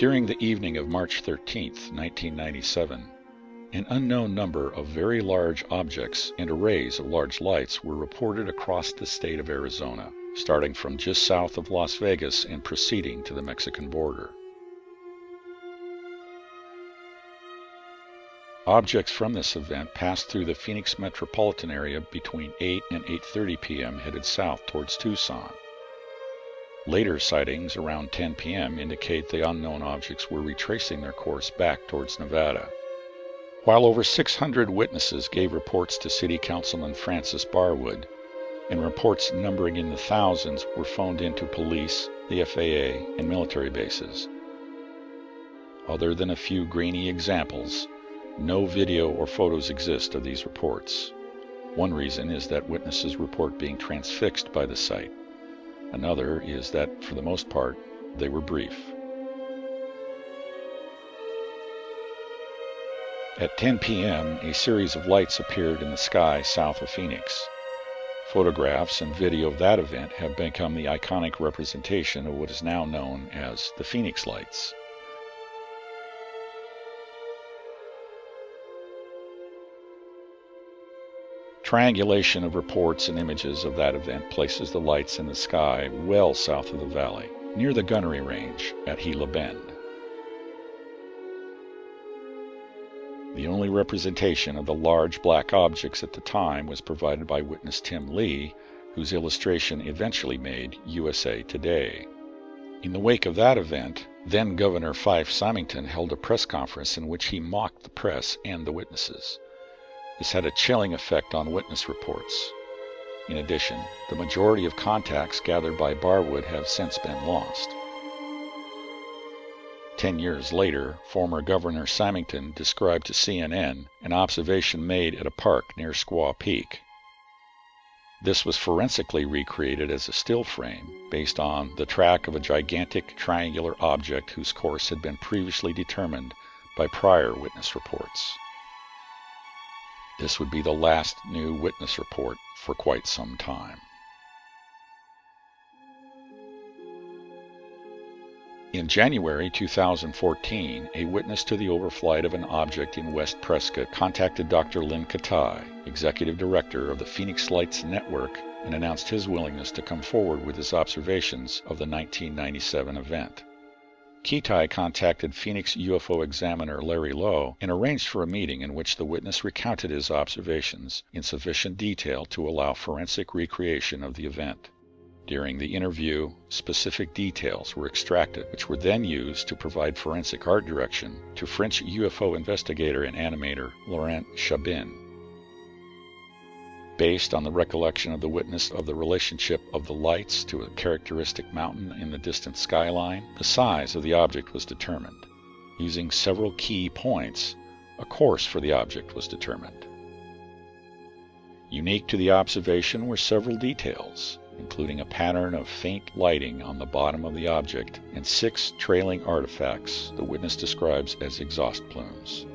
During the evening of March 13, 1997, an unknown number of very large objects and arrays of large lights were reported across the state of Arizona, starting from just south of Las Vegas and proceeding to the Mexican border. Objects from this event passed through the Phoenix metropolitan area between 8 and 8:30 p.m. headed south towards Tucson. Later sightings around 10 p.m. indicate the unknown objects were retracing their course back towards Nevada. While over 600 witnesses gave reports to City Councilman Francis Barwood, and reports numbering in the thousands were phoned into police, the FAA, and military bases. Other than a few grainy examples, no video or photos exist of these reports. One reason is that witnesses report being transfixed by the sight. Another is that, for the most part, they were brief. At 10 p.m., a series of lights appeared in the sky south of Phoenix. Photographs and video of that event have become the iconic representation of what is now known as the Phoenix Lights. Triangulation of reports and images of that event places the lights in the sky well south of the valley, near the gunnery range at Gila Bend. The only representation of the large black objects at the time was provided by witness Tim Lee, whose illustration eventually made USA Today. In the wake of that event, then Governor Fife Symington held a press conference in which he mocked the press and the witnesses. This had a chilling effect on witness reports. In addition, the majority of contacts gathered by Barwood have since been lost. 10 years later, former Governor Symington described to CNN an observation made at a park near Squaw Peak. This was forensically recreated as a still frame based on the track of a gigantic triangular object whose course had been previously determined by prior witness reports. This would be the last new witness report for quite some time. In January 2014, a witness to the overflight of an object in West Prescott contacted Dr. Lynn Katai, Executive Director of the Phoenix Lights Network, and announced his willingness to come forward with his observations of the 1997 event. Katai contacted Phoenix UFO examiner Larry Lowe and arranged for a meeting in which the witness recounted his observations in sufficient detail to allow forensic recreation of the event. During the interview, specific details were extracted, which were then used to provide forensic art direction to French UFO investigator and animator Laurent Chabin. Based on the recollection of the witness of the relationship of the lights to a characteristic mountain in the distant skyline, the size of the object was determined. Using several key points, a course for the object was determined. Unique to the observation were several details, including a pattern of faint lighting on the bottom of the object and 6 trailing artifacts the witness describes as exhaust plumes.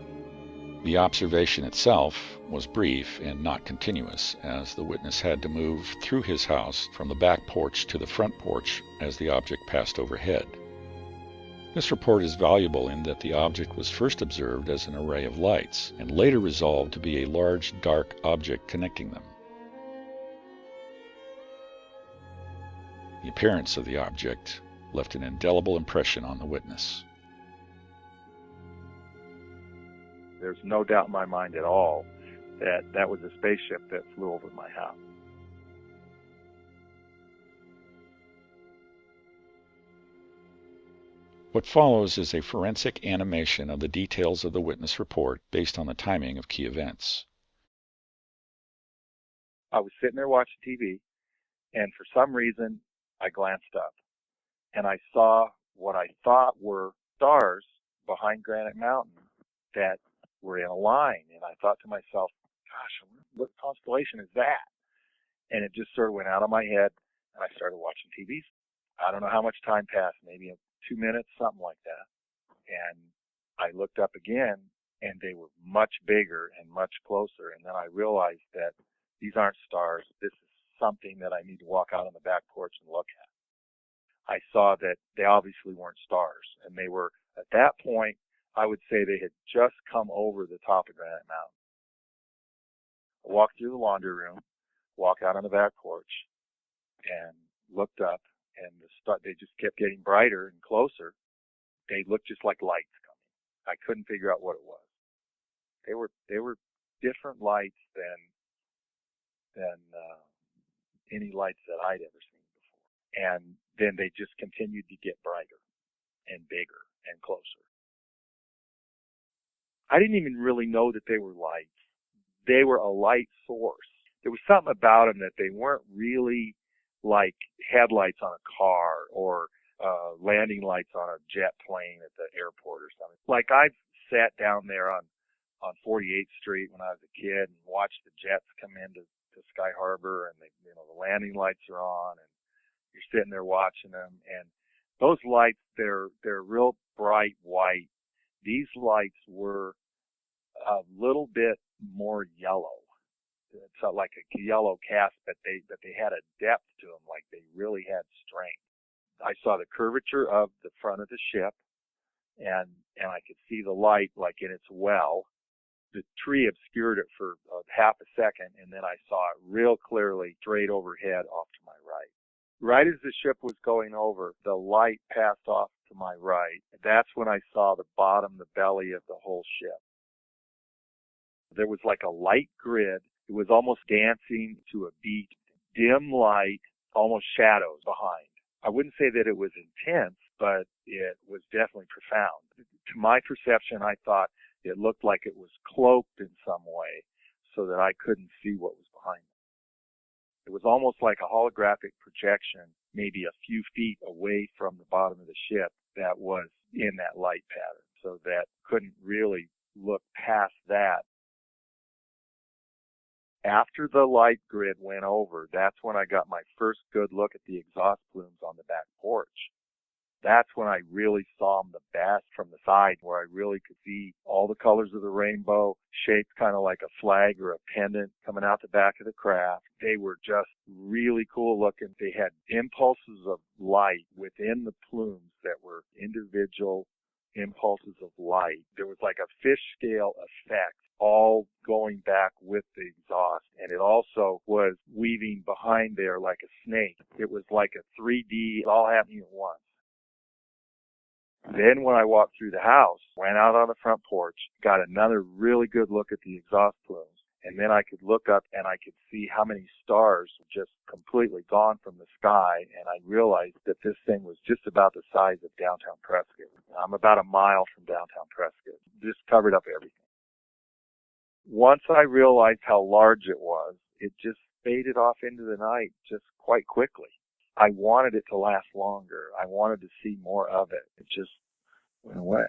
The observation itself was brief and not continuous, as the witness had to move through his house from the back porch to the front porch as the object passed overhead. This report is valuable in that the object was first observed as an array of lights and later resolved to be a large dark object connecting them. The appearance of the object left an indelible impression on the witness. There's no doubt in my mind at all that that was a spaceship that flew over my house. What follows is a forensic animation of the details of the witness report based on the timing of key events. I was sitting there watching TV, and for some reason, I glanced up, and I saw what I thought were stars behind Granite Mountain that were in a line, and I thought to myself, gosh, what constellation is that? And it just sort of went out of my head, and I started watching TV. I don't know how much time passed, maybe 2 minutes, something like that. And I looked up again, and they were much bigger and much closer, and then I realized that these aren't stars. This is something that I need to walk out on the back porch and look at. I saw that they obviously weren't stars. And they were, at that point, I would say they had just come over the top of Granite Mountain. I walked through the laundry room, walked out on the back porch, and looked up, and they just kept getting brighter and closer. They looked just like lights coming. I couldn't figure out what it was. They were different lights than any lights that I'd ever seen before. And then they just continued to get brighter and bigger and closer. I didn't even really know that they were lights. They were a light source. There was something about them that they weren't really like headlights on a car or landing lights on a jet plane at the airport or something. Like I've sat down there on 48th Street when I was a kid and watched the jets come into Sky Harbor, and the landing lights are on, and you're sitting there watching them. And those lights, they're real bright white. These lights were a little bit more yellow. It's like a yellow cast, but they had a depth to them, like they really had strength. I saw the curvature of the front of the ship, and I could see the light like in its well. The tree obscured it for half a second, and then I saw it real clearly straight overhead off to my right. Right as the ship was going over, the light passed off to my right. That's when I saw the bottom, the belly of the whole ship. There was like a light grid. It was almost dancing to a beat, dim light, almost shadows behind. I wouldn't say that it was intense, but it was definitely profound. To my perception, I thought it looked like it was cloaked in some way so that I couldn't see what was behind it. It was almost like a holographic projection, maybe a few feet away from the bottom of the ship, that was in that light pattern, so that couldn't really look past that. After the light grid went over, that's when I got my first good look at the exhaust plumes on the back porch. That's when I really saw them the best from the side, where I really could see all the colors of the rainbow, shaped kind of like a flag or a pendant coming out the back of the craft. They were just really cool looking. They had impulses of light within the plumes that were individual impulses of light. There was like a fish scale effect, all going back with the exhaust. And it also was weaving behind there like a snake. It was like a 3D, all happening at once. Then when I walked through the house, went out on the front porch, got another really good look at the exhaust plumes. And then I could look up and I could see how many stars were just completely gone from the sky. And I realized that this thing was just about the size of downtown Prescott. I'm about a mile from downtown Prescott. Just covered up everything. Once I realized how large it was, it just faded off into the night just quite quickly. I wanted it to last longer. I wanted to see more of it. It just went away.